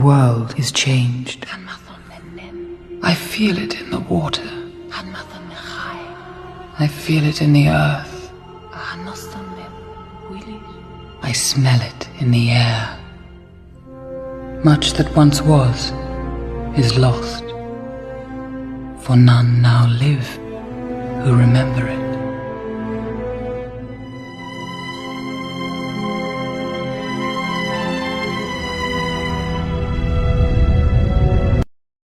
The world is changed. I feel it in the water. I feel it in the earth. I smell it in the air. Much that once was is lost, for none now live who remember it.